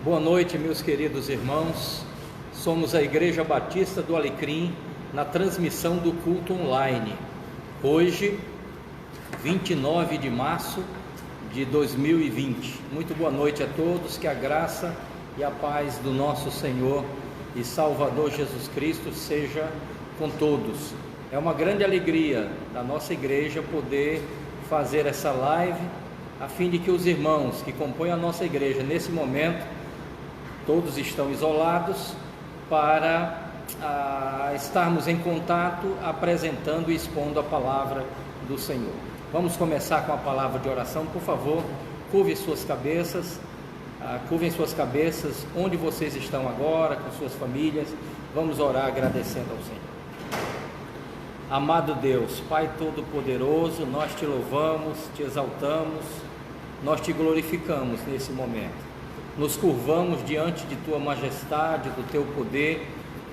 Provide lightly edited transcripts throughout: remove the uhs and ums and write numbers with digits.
Boa noite, meus queridos irmãos. Somos a Igreja Batista do Alecrim, na transmissão do culto online. Hoje, 29 de março de 2020. Muito boa noite a todos, que a graça e a paz do nosso Senhor e Salvador Jesus Cristo seja com todos. É uma grande alegria da nossa igreja poder fazer essa live, a fim de que os irmãos que compõem a nossa igreja nesse momento, todos estão isolados, para estarmos em contato, apresentando e expondo a palavra do Senhor. Vamos começar com a palavra de oração. Por favor, curvem suas cabeças, onde vocês estão agora, com suas famílias. Vamos orar agradecendo ao Senhor. Amado Deus, Pai Todo-Poderoso, nós te louvamos, te exaltamos, nós te glorificamos nesse momento. Nos curvamos diante de tua majestade, do teu poder,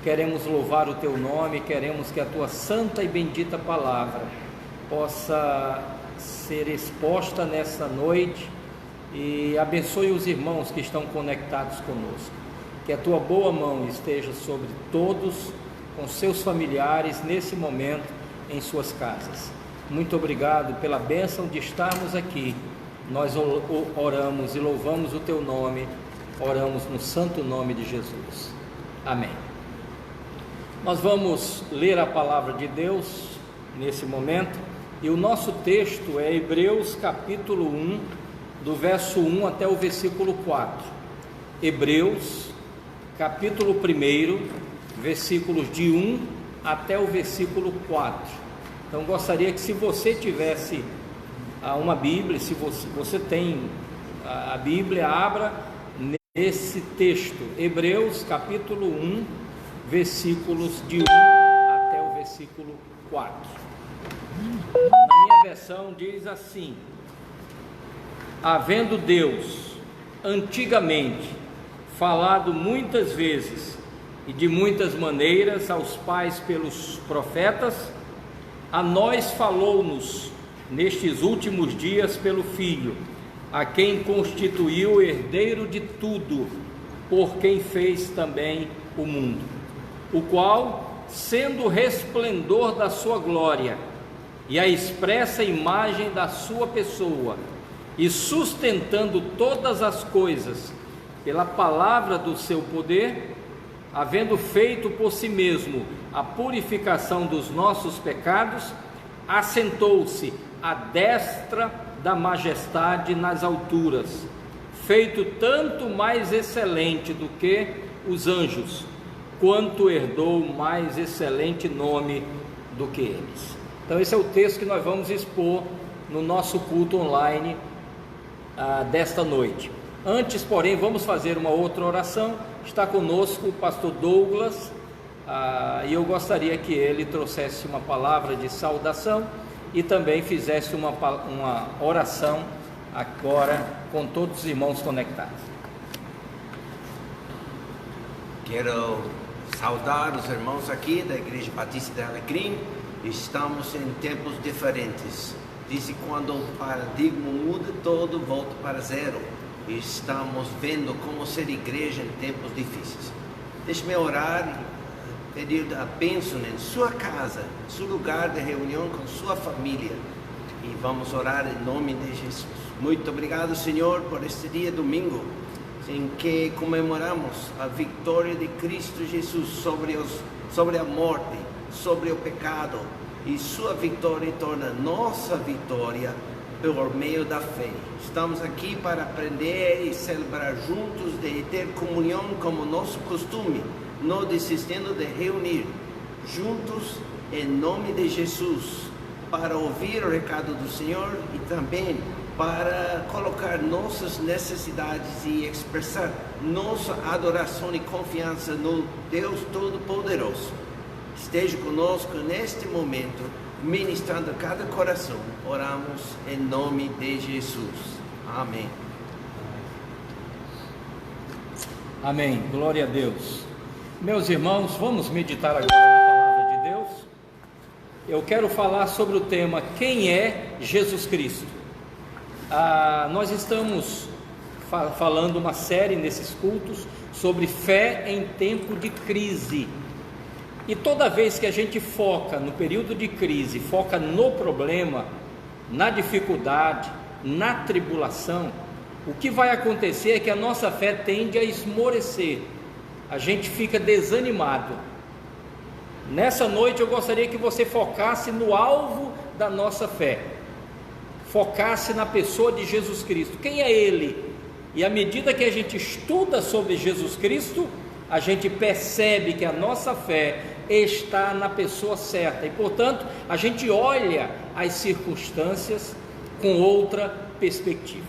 queremos louvar o teu nome, queremos que a tua santa e bendita palavra possa ser exposta nessa noite e abençoe os irmãos que estão conectados conosco. Que a tua boa mão esteja sobre todos, com seus familiares, nesse momento, em suas casas. Muito obrigado pela bênção de estarmos aqui. Nós oramos e louvamos o teu nome, oramos no santo nome de Jesus. Amém. Nós vamos ler a palavra de Deus nesse momento, e o nosso texto é Hebreus capítulo 1, do verso 1 até o versículo 4. Hebreus capítulo 1, versículos de 1 até o versículo 4. Então gostaria que, se você tivesse uma Bíblia, se você tem a Bíblia, abra nesse texto, Hebreus capítulo 1, versículos de 1 até o versículo 4. Na minha versão diz assim: havendo Deus antigamente falado muitas vezes e de muitas maneiras aos pais pelos profetas, a nós falou-nos nestes últimos dias pelo Filho, a quem constituiu herdeiro de tudo, por quem fez também o mundo, o qual, sendo o resplendor da sua glória e a expressa imagem da sua pessoa, e sustentando todas as coisas pela palavra do seu poder, havendo feito por si mesmo a purificação dos nossos pecados, assentou-se à destra da majestade nas alturas, feito tanto mais excelente do que os anjos, quanto herdou mais excelente nome do que eles. Então esse é o texto que nós vamos expor no nosso culto online desta noite. Antes, porém, vamos fazer uma outra oração. Está conosco o pastor Douglas, e eu gostaria que ele trouxesse uma palavra de saudação e também fizesse uma oração agora com todos os irmãos conectados. Quero saudar os irmãos aqui da Igreja Batista de Alecrim. Estamos em tempos diferentes. Desde quando o paradigma muda, todo volta para zero. E estamos vendo como ser igreja em tempos difíceis. Deixe-me orar e pedir a bênção em sua casa, seu lugar de reunião com sua família. E vamos orar em nome de Jesus. Muito obrigado, Senhor, por este dia domingo, em que comemoramos a vitória de Cristo Jesus sobre a morte, sobre o pecado, e sua vitória torna nossa vitória por meio da fé. Estamos aqui para aprender e celebrar juntos, de ter comunhão como nosso costume, não desistindo de reunir juntos em nome de Jesus, para ouvir o recado do Senhor e também para colocar nossas necessidades e expressar nossa adoração e confiança no Deus Todo-Poderoso. Esteja conosco neste momento, ministrando cada coração. Oramos em nome de Jesus. Amém. Amém. Glória a Deus. Meus irmãos, vamos meditar agora na palavra de Deus. Eu quero falar sobre o tema: quem é Jesus Cristo? Nós estamos falando uma série nesses cultos sobre fé em tempo de crise. E toda vez que a gente foca no período de crise, foca no problema, na dificuldade, na tribulação, o que vai acontecer é que a nossa fé tende a esmorecer, a gente fica desanimado. Nessa noite eu gostaria que você focasse no alvo da nossa fé, focasse na pessoa de Jesus Cristo. Quem é Ele? E à medida que a gente estuda sobre Jesus Cristo, a gente percebe que a nossa fé está na pessoa certa, e portanto a gente olha as circunstâncias com outra perspectiva.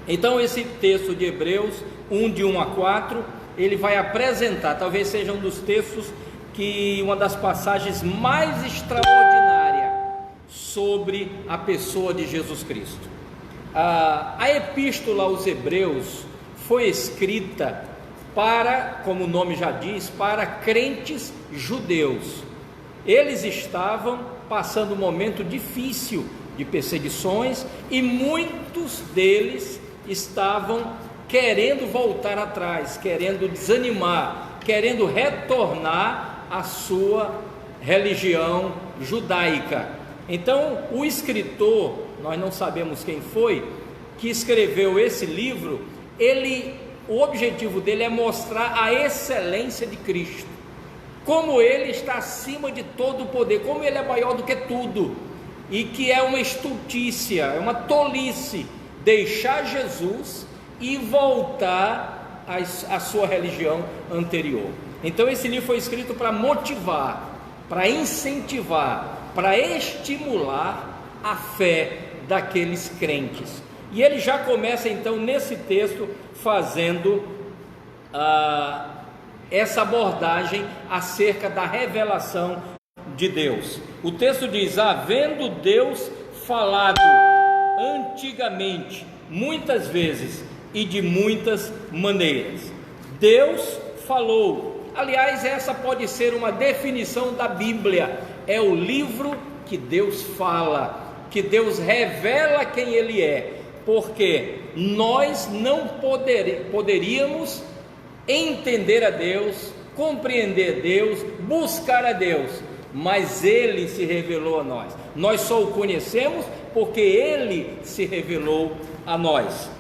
Então esse texto de Hebreus 1, de 1 a 4, ele vai apresentar, talvez seja um dos textos que, uma das passagens mais extraordinárias sobre a pessoa de Jesus Cristo. A epístola aos Hebreus foi escrita para, como o nome já diz, para crentes judeus. Eles estavam passando um momento difícil de perseguições e muitos deles estavam querendo voltar atrás, querendo desanimar, querendo retornar à sua religião judaica. Então o escritor, nós não sabemos quem foi, que escreveu esse livro, o objetivo dele é mostrar a excelência de Cristo, como Ele está acima de todo o poder, como Ele é maior do que tudo, e que é uma estultícia, é uma tolice deixar Jesus e voltar à sua religião anterior. Então esse livro foi escrito para motivar, para incentivar, para estimular a fé daqueles crentes. E ele já começa então nesse texto fazendo essa abordagem acerca da revelação de Deus. O texto diz: havendo Deus falado antigamente, muitas vezes e de muitas maneiras. Deus falou. Aliás, essa pode ser uma definição da Bíblia: é o livro que Deus fala, que Deus revela quem Ele é, porque nós não poderíamos entender a Deus, compreender Deus, buscar a Deus, mas Ele se revelou a nós. Nós só o conhecemos porque Ele se revelou a nós.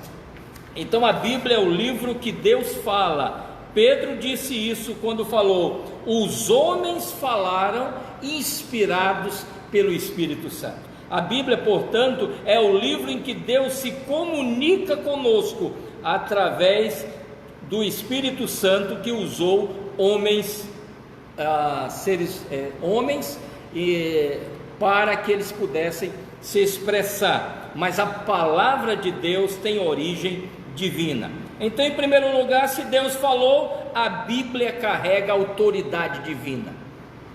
Então a Bíblia é o livro que Deus fala. Pedro disse isso quando falou: os homens falaram inspirados pelo Espírito Santo. A Bíblia, portanto, é o livro em que Deus se comunica conosco através do Espírito Santo, que usou homens, para que eles pudessem se expressar. Mas a palavra de Deus tem origem divina. Então, em primeiro lugar, se Deus falou, a Bíblia carrega autoridade divina.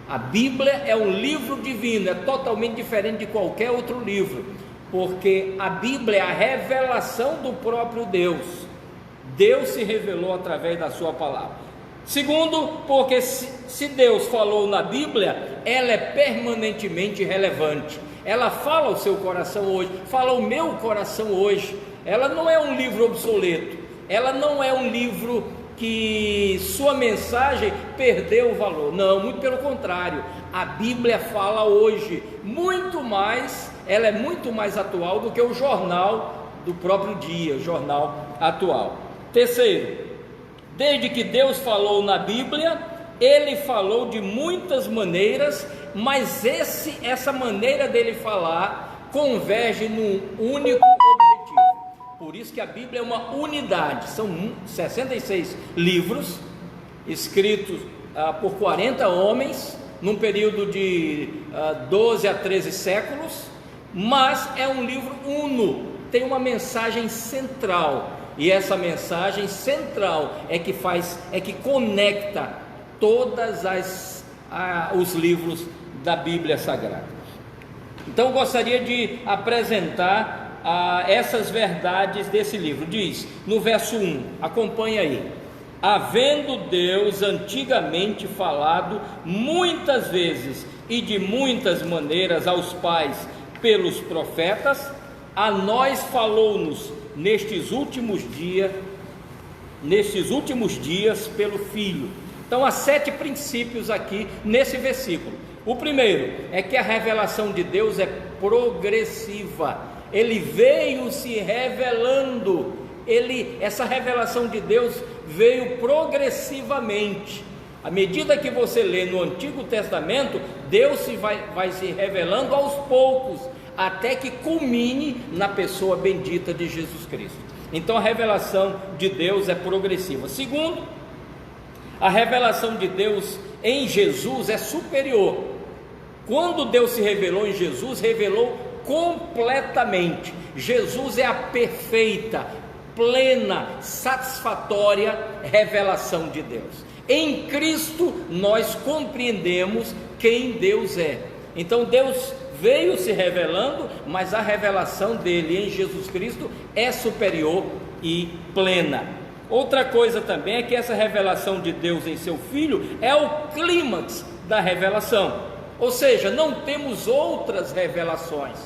A Bíblia é um livro divino, é totalmente diferente de qualquer outro livro, porque a Bíblia é a revelação do próprio Deus. Deus se revelou através da sua palavra. Segundo, porque se Deus falou na Bíblia, ela é permanentemente relevante. Ela fala ao seu coração hoje, fala ao meu coração hoje. Ela não é um livro obsoleto, ela não é um livro que sua mensagem perdeu o valor. Não, muito pelo contrário, a Bíblia fala hoje muito mais, ela é muito mais atual do que o jornal do próprio dia, o jornal atual. Terceiro, desde que Deus falou na Bíblia, Ele falou de muitas maneiras, mas essa maneira dele falar converge num único objetivo. Por isso que a Bíblia é uma unidade. São 66 livros escritos por 40 homens num período de 12 a 13 séculos, mas é um livro uno, tem uma mensagem central, e essa mensagem central é que conecta todas os livros da Bíblia Sagrada. Então eu gostaria de apresentar essas verdades desse livro. Diz no verso 1, acompanha aí: havendo Deus antigamente falado muitas vezes e de muitas maneiras aos pais pelos profetas, a nós falou-nos nestes últimos dias pelo Filho. Então há 7 princípios aqui nesse versículo. O primeiro é que a revelação de Deus é progressiva. Ele veio se revelando. Essa revelação de Deus veio progressivamente. À medida que você lê no Antigo Testamento, Deus vai se revelando aos poucos, até que culmine na pessoa bendita de Jesus Cristo. Então a revelação de Deus é progressiva. Segundo, a revelação de Deus em Jesus é superior. Quando Deus se revelou em Jesus, revelou completamente. Jesus é a perfeita, plena, satisfatória revelação de Deus. Em Cristo nós compreendemos quem Deus é. Então Deus veio se revelando, mas a revelação dele em Jesus Cristo é superior e plena. Outra coisa também é que essa revelação de Deus em seu Filho é o clímax da revelação, ou seja, não temos outras revelações.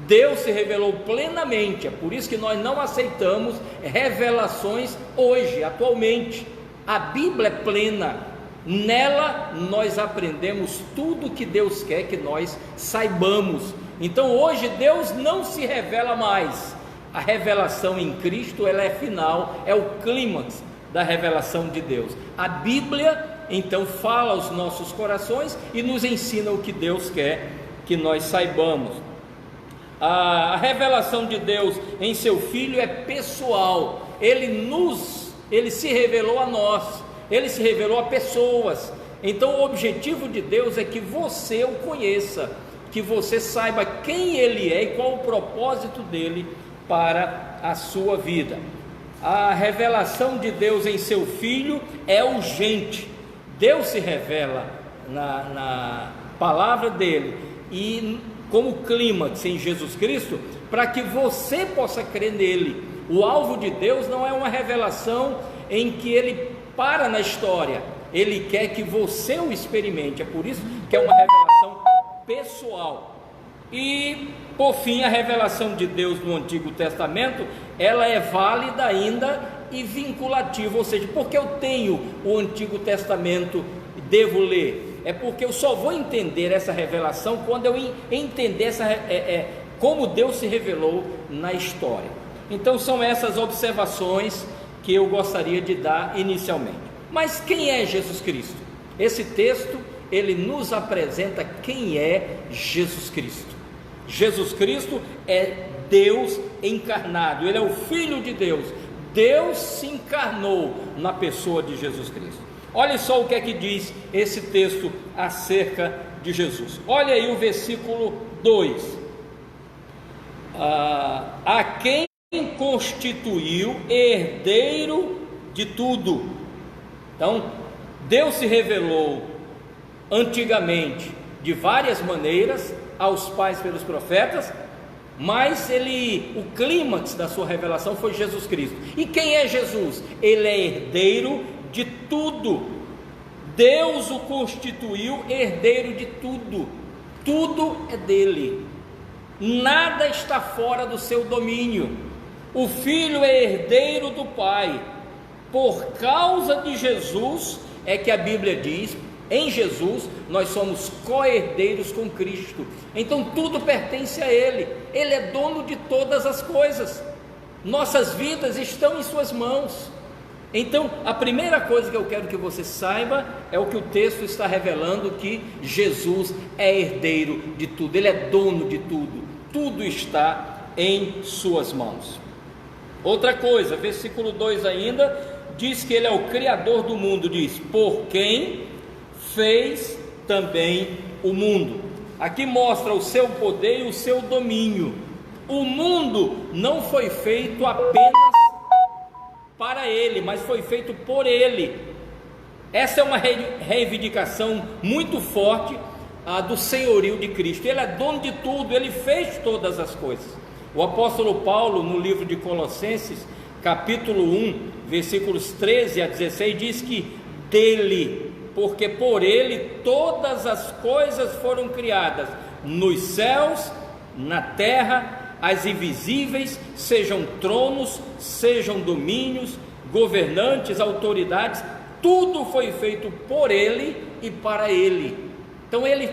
Deus se revelou plenamente, é por isso que nós não aceitamos revelações hoje, atualmente. A Bíblia é plena, nela nós aprendemos tudo que Deus quer que nós saibamos. Então hoje Deus não se revela mais. A revelação em Cristo, ela é final, é o clímax da revelação de Deus. A Bíblia então fala aos nossos corações e nos ensina o que Deus quer que nós saibamos. A revelação de Deus em seu Filho é pessoal. Ele se revelou a nós, ele se revelou a pessoas. Então o objetivo de Deus é que você o conheça, que você saiba quem ele é e qual o propósito dele para a sua vida. A revelação de Deus em seu Filho é urgente. Deus se revela na palavra dele e como clímax em Jesus Cristo, para que você possa crer nele. O alvo de Deus não é uma revelação em que ele para na história, ele quer que você o experimente. É por isso que é uma revelação pessoal. E por fim, a revelação de Deus no Antigo Testamento, ela é válida ainda e vinculativa, ou seja, porque eu tenho o Antigo Testamento e devo ler? É porque eu só vou entender essa revelação quando eu entender como Deus se revelou na história. Então são essas observações que eu gostaria de dar inicialmente. Mas quem é Jesus Cristo? Esse texto, ele nos apresenta quem é Jesus Cristo. Jesus Cristo é Deus encarnado, ele é o Filho de Deus. Deus se encarnou na pessoa de Jesus Cristo. Olha só o que é que diz esse texto acerca de Jesus. Olha aí o versículo 2. A quem constituiu herdeiro de tudo. Então, Deus se revelou antigamente de várias maneiras aos pais pelos profetas, mas o clímax da sua revelação foi Jesus Cristo. E quem é Jesus? Ele é herdeiro de tudo. Deus o constituiu herdeiro de tudo. Tudo é dele. Nada está fora do seu domínio. O Filho é herdeiro do Pai. Por causa de Jesus é que a Bíblia diz, em Jesus nós somos co-herdeiros com Cristo. Então tudo pertence a Ele. Ele é dono de todas as coisas. Nossas vidas estão em suas mãos. Então a primeira coisa que eu quero que você saiba é o que o texto está revelando, que Jesus é herdeiro de tudo. Ele é dono de tudo. Tudo está em suas mãos. Outra coisa, versículo 2 ainda, diz que ele é o Criador do mundo, diz, por quem fez também o mundo. Aqui mostra o seu poder e o seu domínio. O mundo não foi feito apenas para ele, mas foi feito por ele. Essa é uma reivindicação muito forte do senhorio de Cristo. Ele é dono de tudo, ele fez todas as coisas. O apóstolo Paulo, no livro de Colossenses, capítulo 1, versículos 13 a 16, diz que dele, porque por ele todas as coisas foram criadas, nos céus, na terra as invisíveis, sejam tronos, sejam domínios, governantes, autoridades, tudo foi feito por Ele e para Ele. Então Ele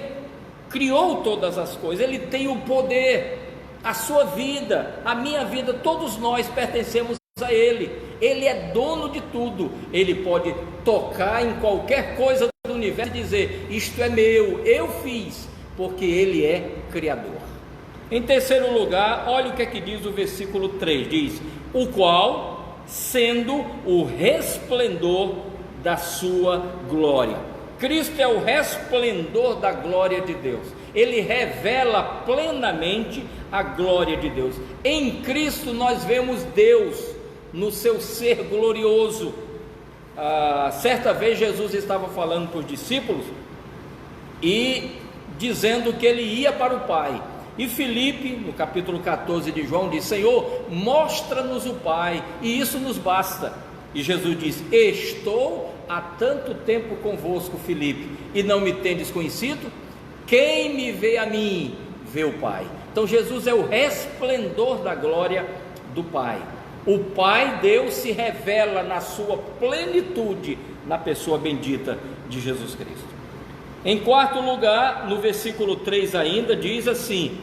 criou todas as coisas, Ele tem o poder. A sua vida, a minha vida, todos nós pertencemos a Ele. Ele é dono de tudo. Ele pode tocar em qualquer coisa do universo e dizer: isto é meu, eu fiz, porque Ele é Criador. Em terceiro lugar, olha o que é que diz o versículo 3, diz: o qual, sendo o resplendor da sua glória. Cristo é o resplendor da glória de Deus. Ele revela plenamente a glória de Deus. Em Cristo nós vemos Deus no seu ser glorioso. Certa vez Jesus estava falando para os discípulos e dizendo que ele ia para o Pai. E Filipe, no capítulo 14 de João, diz: Senhor, mostra-nos o Pai, e isso nos basta. E Jesus diz: estou há tanto tempo convosco, Filipe, e não me tendes conhecido? Quem me vê a mim, vê o Pai. Então Jesus é o resplendor da glória do Pai. O Pai, Deus, se revela na sua plenitude na pessoa bendita de Jesus Cristo. Em quarto lugar, no versículo 3 ainda, diz assim: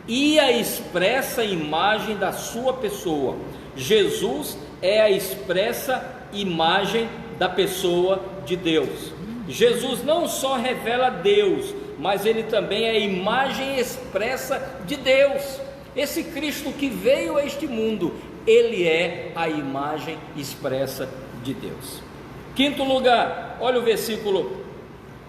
e a expressa imagem da sua pessoa. Jesus é a expressa imagem da pessoa de Deus. Jesus não só revela Deus, mas ele também é a imagem expressa de Deus. Esse Cristo que veio a este mundo, ele é a imagem expressa de Deus. Quinto lugar, olha o versículo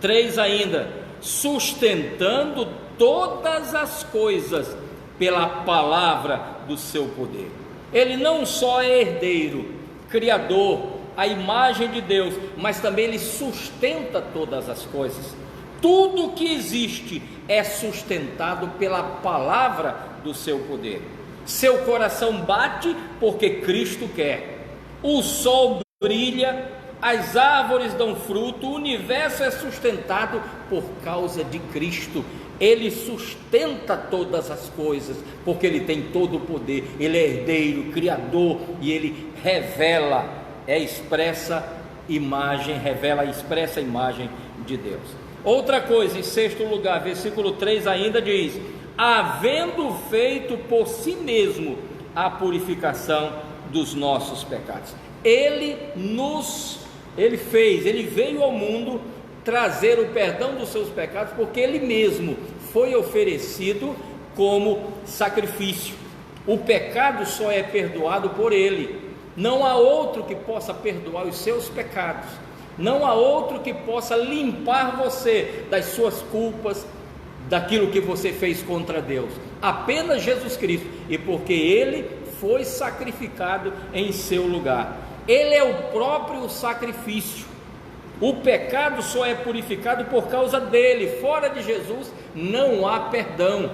3 ainda: sustentando todas as coisas pela palavra do seu poder. Ele não só é herdeiro, criador, a imagem de Deus, mas também ele sustenta todas as coisas. Tudo que existe é sustentado pela palavra do seu poder. Seu coração bate porque Cristo quer. O sol brilha, as árvores dão fruto, o universo é sustentado por causa de Cristo. Ele sustenta todas as coisas, porque ele tem todo o poder. Ele é herdeiro, criador, e ele revela, expressa imagem, revela a expressa imagem de Deus. Outra coisa, em sexto lugar, versículo 3 ainda diz: havendo feito por si mesmo a purificação dos nossos pecados. Ele veio ao mundo trazer o perdão dos seus pecados, porque ele mesmo foi oferecido como sacrifício. O pecado só é perdoado por ele. Não há outro que possa perdoar os seus pecados. Não há outro que possa limpar você das suas culpas, daquilo que você fez contra Deus. Apenas Jesus Cristo. E porque ele foi sacrificado em seu lugar. Ele é o próprio sacrifício. O pecado só é purificado por causa dele. Fora de Jesus não há perdão.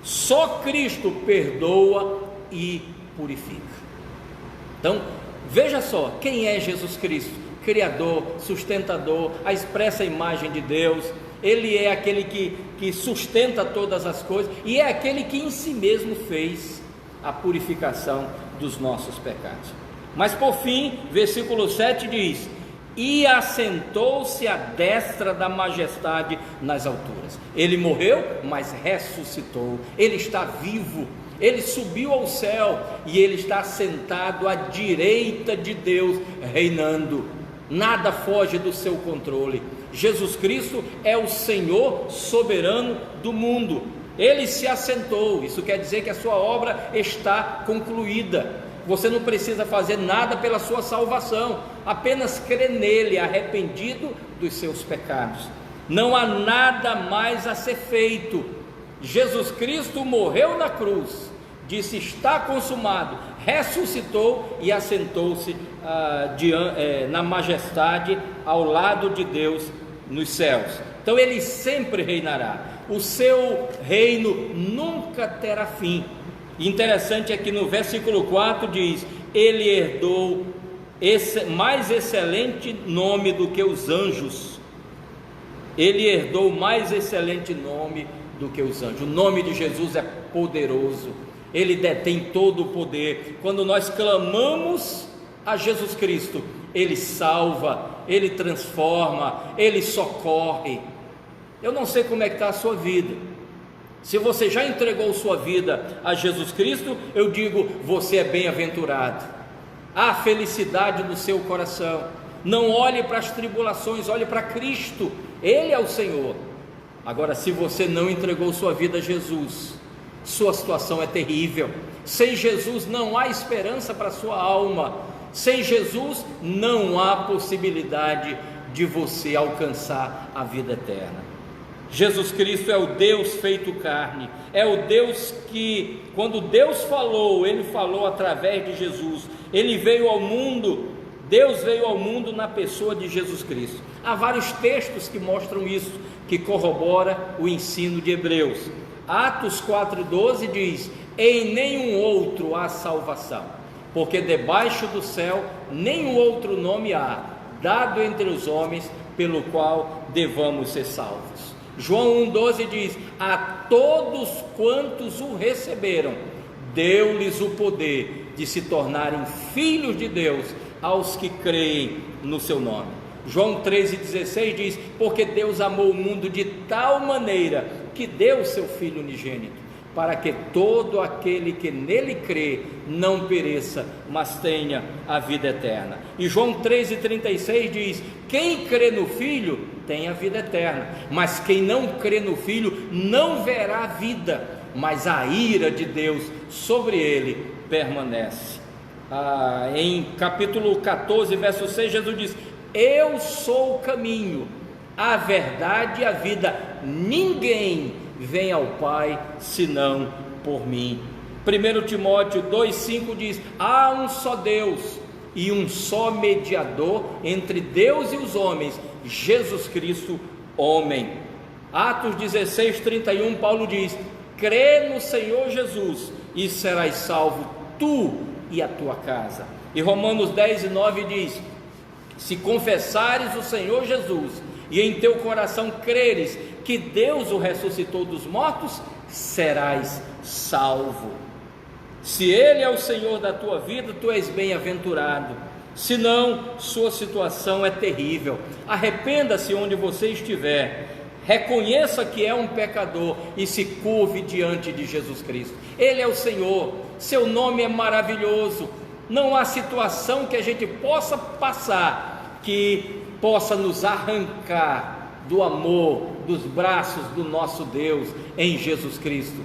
Só Cristo perdoa e purifica. Então, veja só, quem é Jesus Cristo? Criador, sustentador, a expressa imagem de Deus. Ele é aquele que sustenta todas as coisas, e é aquele que em si mesmo fez a purificação dos nossos pecados. Mas por fim, versículo 7 diz: e assentou-se à destra da majestade nas alturas. Ele morreu, mas ressuscitou. Ele está vivo. Ele subiu ao céu e ele está sentado à direita de Deus, reinando. Nada foge do seu controle. Jesus Cristo é o Senhor soberano do mundo. Ele se assentou. Isso quer dizer que a sua obra está concluída. Você não precisa fazer nada pela sua salvação, apenas crer nele, arrependido dos seus pecados. Não há nada mais a ser feito. Jesus Cristo morreu na cruz, disse: está consumado, ressuscitou e assentou-se na majestade ao lado de Deus nos céus. Então ele sempre reinará. O seu reino nunca terá fim. E interessante é que no versículo 4 diz: ele herdou mais excelente nome do que os anjos. Ele herdou mais excelente nome do que os anjos. O nome de Jesus é poderoso. Ele detém todo o poder. Quando nós clamamos a Jesus Cristo, Ele salva, Ele transforma, Ele socorre. Eu não sei como é que está a sua vida. Se você já entregou sua vida a Jesus Cristo, eu digo, você é bem-aventurado. Há felicidade no seu coração. Não olhe para as tribulações, olhe para Cristo. Ele é o Senhor. Agora, se você não entregou sua vida a Jesus, sua situação é terrível. Sem Jesus não há esperança para a sua alma. Sem Jesus não há possibilidade de você alcançar a vida eterna. Jesus Cristo é o Deus feito carne, é o Deus que, quando Deus falou, Ele falou através de Jesus. Ele veio ao mundo, Deus veio ao mundo na pessoa de Jesus Cristo. Há vários textos que mostram isso, que corrobora o ensino de Hebreus. Atos 4,12 diz: em nenhum outro há salvação, porque debaixo do céu nenhum outro nome há, dado entre os homens, pelo qual devamos ser salvos. João 1,12 diz: a todos quantos o receberam, deu-lhes o poder de se tornarem filhos de Deus, aos que creem no seu nome. João 13,16 diz: porque Deus amou o mundo de tal maneira que deu o seu Filho unigênito, para que todo aquele que nele crê não pereça, mas tenha a vida eterna. E João 13,36 diz: quem crê no Filho tem a vida eterna, mas quem não crê no Filho não verá a vida, mas a ira de Deus sobre ele permanece. Em capítulo 14, verso 6, Jesus diz: eu sou o caminho, a verdade e a vida, ninguém vem ao Pai senão por mim. 1 Timóteo 2,5 diz: há um só Deus e um só mediador entre Deus e os homens, Jesus Cristo, homem. Atos 16:31, Paulo diz: crê no Senhor Jesus e serás salvo, tu e a tua casa. E Romanos 10:9 diz: se confessares o Senhor Jesus e em teu coração creres que Deus o ressuscitou dos mortos, serás salvo. Se Ele é o Senhor da tua vida, tu és bem-aventurado. Se não, sua situação é terrível. Arrependa-se onde você estiver, reconheça que é um pecador e se curve diante de Jesus Cristo. Ele é o Senhor, seu nome é maravilhoso. Não há situação que a gente possa passar que possa nos arrancar do amor, dos braços do nosso Deus em Jesus Cristo.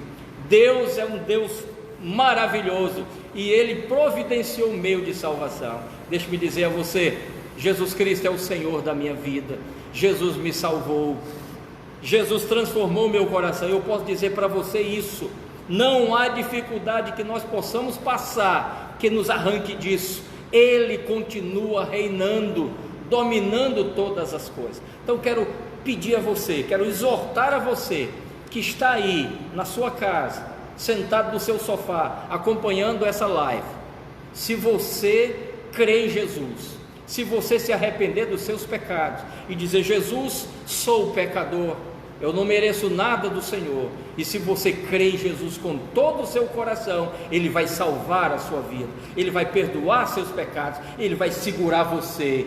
Deus é um Deus maravilhoso e Ele providenciou o meio de salvação. Deixe-me dizer a você: Jesus Cristo é o Senhor da minha vida. Jesus me salvou, Jesus transformou meu coração. Eu posso dizer para você isso: não há dificuldade que nós possamos passar que nos arranque disso. Ele continua reinando, dominando todas as coisas. Então quero pedir a você, quero exortar a você que está aí na sua casa, sentado no seu sofá, acompanhando essa live. Se você crê em Jesus, se você se arrepender dos seus pecados e dizer: Jesus, sou pecador, eu não mereço nada do Senhor, e se você crê em Jesus com todo o seu coração, Ele vai salvar a sua vida, Ele vai perdoar seus pecados, Ele vai segurar você,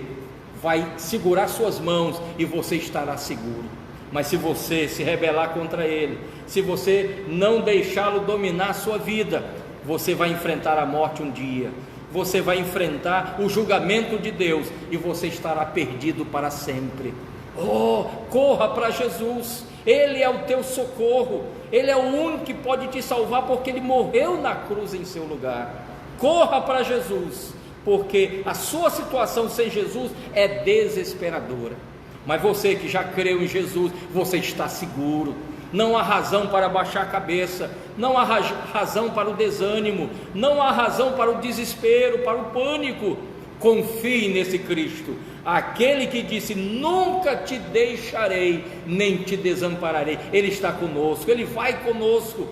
vai segurar suas mãos e você estará seguro. Mas se você se rebelar contra Ele, se você não deixá-lo dominar a sua vida, você vai enfrentar a morte um dia, você vai enfrentar o julgamento de Deus e você estará perdido para sempre. Oh, corra para Jesus, Ele é o teu socorro, Ele é o único que pode te salvar, porque Ele morreu na cruz em seu lugar. Corra para Jesus, porque a sua situação sem Jesus é desesperadora. Mas você que já creu em Jesus, você está seguro. Não há razão para baixar a cabeça, não há razão para o desânimo, não há razão para o desespero, para o pânico. Confie nesse Cristo, aquele que disse: nunca te deixarei, nem te desampararei. Ele está conosco, Ele vai conosco.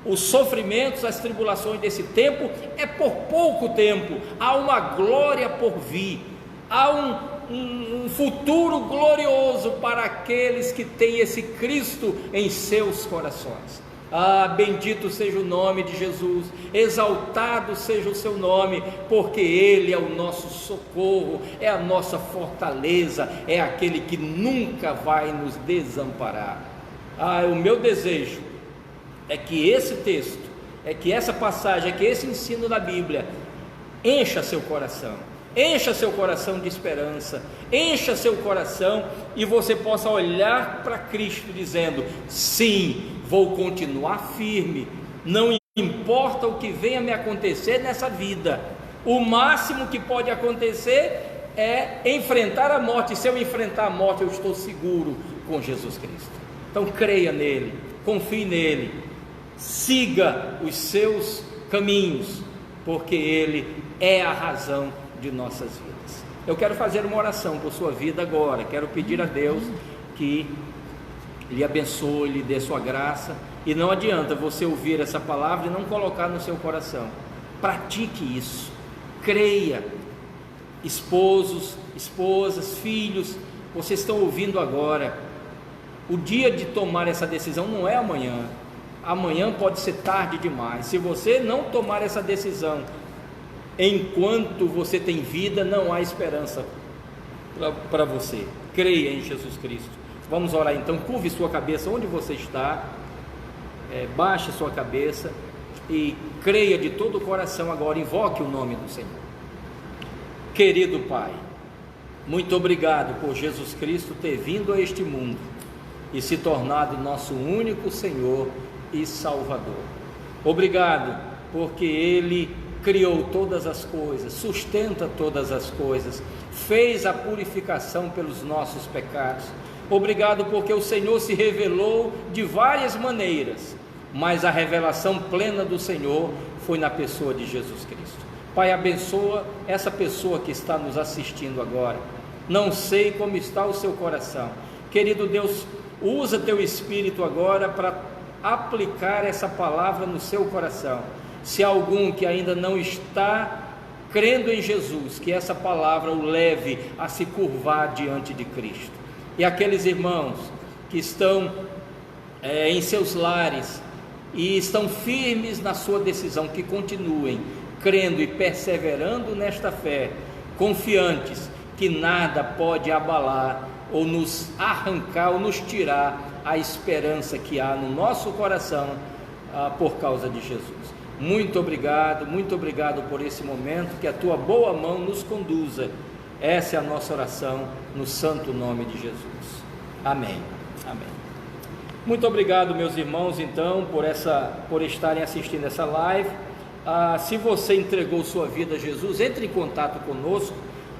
Os sofrimentos, as tribulações desse tempo é por pouco tempo. Há uma glória por vir, há um futuro glorioso para aqueles que têm esse Cristo em seus corações. Ah, bendito seja o nome de Jesus, exaltado seja o seu nome, porque Ele é o nosso socorro, é a nossa fortaleza, é aquele que nunca vai nos desamparar. Ah, o meu desejo é que esse texto, é que essa passagem, é que esse ensino da Bíblia encha seu coração de esperança, encha seu coração e você possa olhar para Cristo dizendo: sim, vou continuar firme, não importa o que venha me acontecer nessa vida, o máximo que pode acontecer é enfrentar a morte, e se eu enfrentar a morte eu estou seguro com Jesus Cristo. Então creia nele, confie nele, siga os seus caminhos, porque Ele é a razão de nossas vidas. Eu quero fazer uma oração por sua vida agora. Quero pedir a Deus que lhe abençoe, lhe dê sua graça. E não adianta você ouvir essa palavra e não colocar no seu coração. Pratique isso, creia. Esposos, esposas, filhos, vocês estão ouvindo agora. O dia de tomar essa decisão não é amanhã. Amanhã pode ser tarde demais. Se você não tomar essa decisão enquanto você tem vida, não há esperança para você. Creia em Jesus Cristo. Vamos orar então. Curve sua cabeça onde você está, baixe sua cabeça e creia de todo o coração agora. Invoque o nome do Senhor. Querido Pai, muito obrigado por Jesus Cristo ter vindo a este mundo e se tornado nosso único Senhor e Salvador. Obrigado porque Ele criou todas as coisas, sustenta todas as coisas, fez a purificação pelos nossos pecados. Obrigado porque o Senhor se revelou de várias maneiras, mas a revelação plena do Senhor foi na pessoa de Jesus Cristo. Pai, abençoa essa pessoa que está nos assistindo agora. Não sei como está o seu coração. Querido Deus, usa teu Espírito agora para aplicar essa palavra no seu coração. Se há algum que ainda não está crendo em Jesus, que essa palavra o leve a se curvar diante de Cristo. E aqueles irmãos que estão em seus lares e estão firmes na sua decisão, que continuem crendo e perseverando nesta fé, confiantes que nada pode abalar ou nos arrancar ou nos tirar a esperança que há no nosso coração por causa de Jesus. Muito obrigado por esse momento, que a tua boa mão nos conduza. Essa é a nossa oração no santo nome de Jesus. Amém. Amém. Muito obrigado, meus irmãos, então, por estarem assistindo essa live. Se você entregou sua vida a Jesus, entre em contato conosco,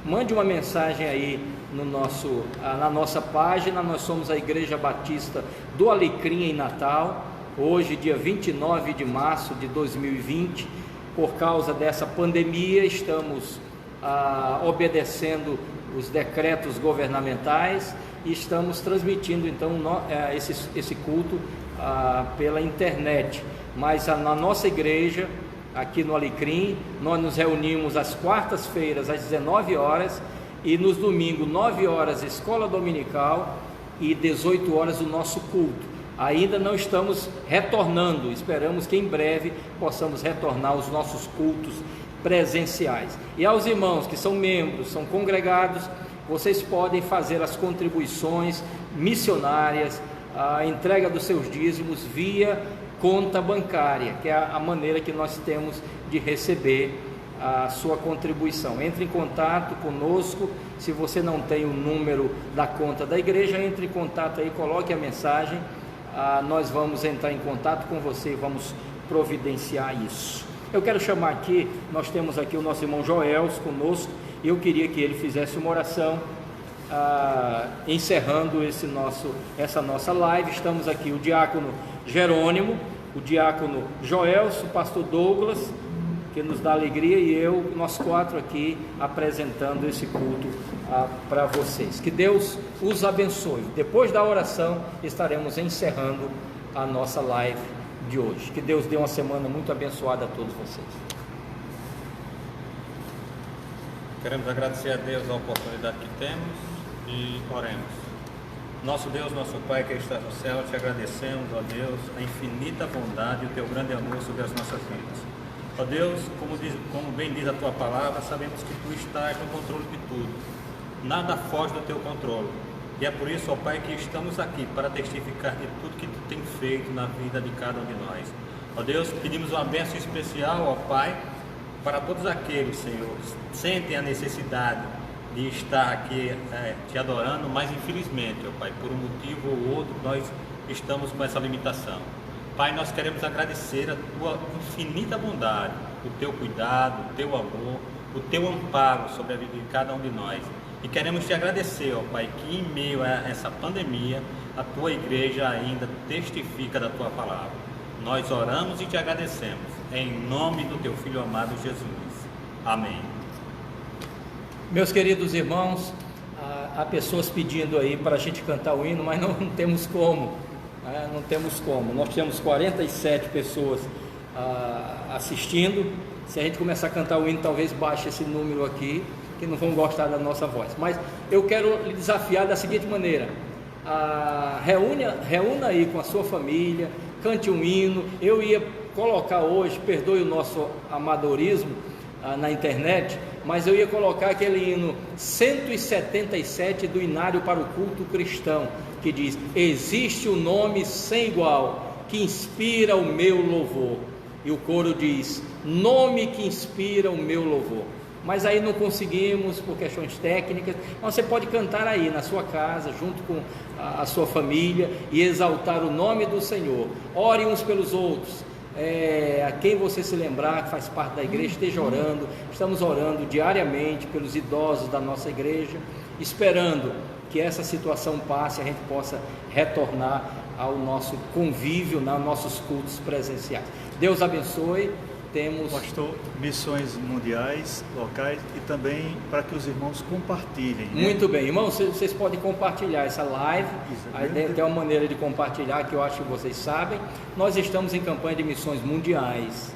mande uma mensagem aí na nossa página. Nós somos a Igreja Batista do Alecrim, em Natal. Hoje, dia 29 de março de 2020, por causa dessa pandemia, estamos obedecendo os decretos governamentais e estamos transmitindo então esse culto pela internet. Mas na nossa igreja, aqui no Alecrim, nós nos reunimos às quartas-feiras às 19 horas e nos domingos 9 horas escola dominical e 18 horas o nosso culto. Ainda não estamos retornando, esperamos que em breve possamos retornar aos nossos cultos presenciais. E aos irmãos que são membros, são congregados, vocês podem fazer as contribuições missionárias, a entrega dos seus dízimos via conta bancária, que é a maneira que nós temos de receber a sua contribuição. Entre em contato conosco. Se você não tem o número da conta da igreja, entre em contato aí, coloque a mensagem. Nós vamos entrar em contato com você e vamos providenciar isso. Eu quero chamar aqui, nós temos aqui o nosso irmão Joels conosco, e eu queria que ele fizesse uma oração encerrando essa nossa live. Estamos aqui o diácono Jerônimo, o diácono Joels, o pastor Douglas, que nos dá alegria, e eu, nós quatro aqui apresentando esse culto para vocês. Que Deus os abençoe. Depois da oração estaremos encerrando a nossa live de hoje. Que Deus dê uma semana muito abençoada a todos vocês. Queremos agradecer a Deus a oportunidade que temos e oremos. Nosso Deus, nosso Pai que estás no céu, te agradecemos, ó Deus, a infinita bondade e o teu grande amor sobre as nossas vidas. Ó Deus, como bem diz a tua palavra, sabemos que tu estás no controle de tudo. Nada foge do teu controle. E é por isso, ó Pai, que estamos aqui para testificar de tudo que tu tem feito na vida de cada um de nós. Ó Deus, pedimos uma bênção especial, ó Pai, para todos aqueles, Senhor, que sentem a necessidade de estar aqui te adorando, mas infelizmente, ó Pai, por um motivo ou outro, nós estamos com essa limitação. Pai, nós queremos agradecer a tua infinita bondade, o teu cuidado, o teu amor, o teu amparo sobre a vida de cada um de nós. E queremos te agradecer, ó Pai, que em meio a essa pandemia, a tua igreja ainda testifica da tua palavra. Nós oramos e te agradecemos, em nome do teu Filho amado Jesus. Amém. Meus queridos irmãos, há pessoas pedindo aí para a gente cantar o hino, mas não temos como, não temos como. Nós temos 47 pessoas assistindo. Se a gente começar a cantar o hino, talvez baixe esse número aqui, que não vão gostar da nossa voz. Mas eu quero lhe desafiar da seguinte maneira: reúna aí com a sua família, cante um hino. Eu ia colocar hoje, perdoe o nosso amadorismo na internet, mas eu ia colocar aquele hino 177 do Inário para o Culto Cristão, que diz: existe um nome sem igual, que inspira o meu louvor. E o coro diz: nome que inspira o meu louvor. Mas aí não conseguimos por questões técnicas. Mas você pode cantar aí na sua casa, junto com a sua família, e exaltar o nome do Senhor. Ore uns pelos outros. A quem você se lembrar que faz parte da igreja, esteja orando. Estamos orando diariamente pelos idosos da nossa igreja, esperando que essa situação passe e a gente possa retornar ao nosso convívio, nos nossos cultos presenciais. Deus abençoe. Temos, pastor, missões mundiais, locais e também para que os irmãos compartilhem. Muito bem, irmãos, vocês podem compartilhar essa live. Aí tem uma maneira de compartilhar que eu acho que vocês sabem. Nós estamos em campanha de missões mundiais.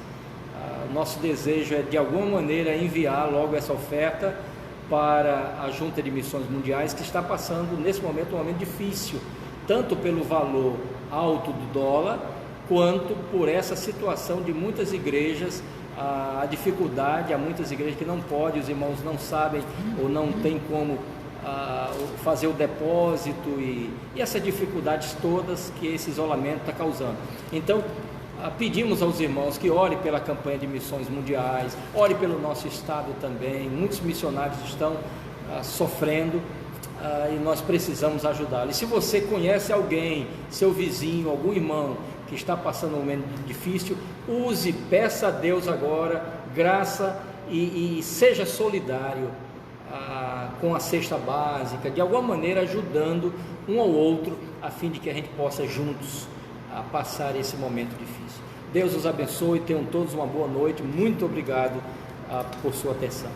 Nosso desejo é de alguma maneira enviar logo essa oferta para a Junta de Missões Mundiais, que está passando nesse momento um momento difícil, tanto pelo valor alto do dólar, quanto por essa situação de muitas igrejas, a dificuldade, há muitas igrejas que não podem, os irmãos não sabem ou não tem como fazer o depósito e essas dificuldades todas que esse isolamento está causando. Então, pedimos aos irmãos que orem pela campanha de missões mundiais, orem pelo nosso estado também. Muitos missionários estão sofrendo e nós precisamos ajudá-los. E se você conhece alguém, seu vizinho, algum irmão que está passando um momento difícil, use, peça a Deus agora graça e seja solidário com a cesta básica, de alguma maneira ajudando um ao outro, a fim de que a gente possa juntos passar esse momento difícil. Deus os abençoe, tenham todos uma boa noite. Muito obrigado por sua atenção.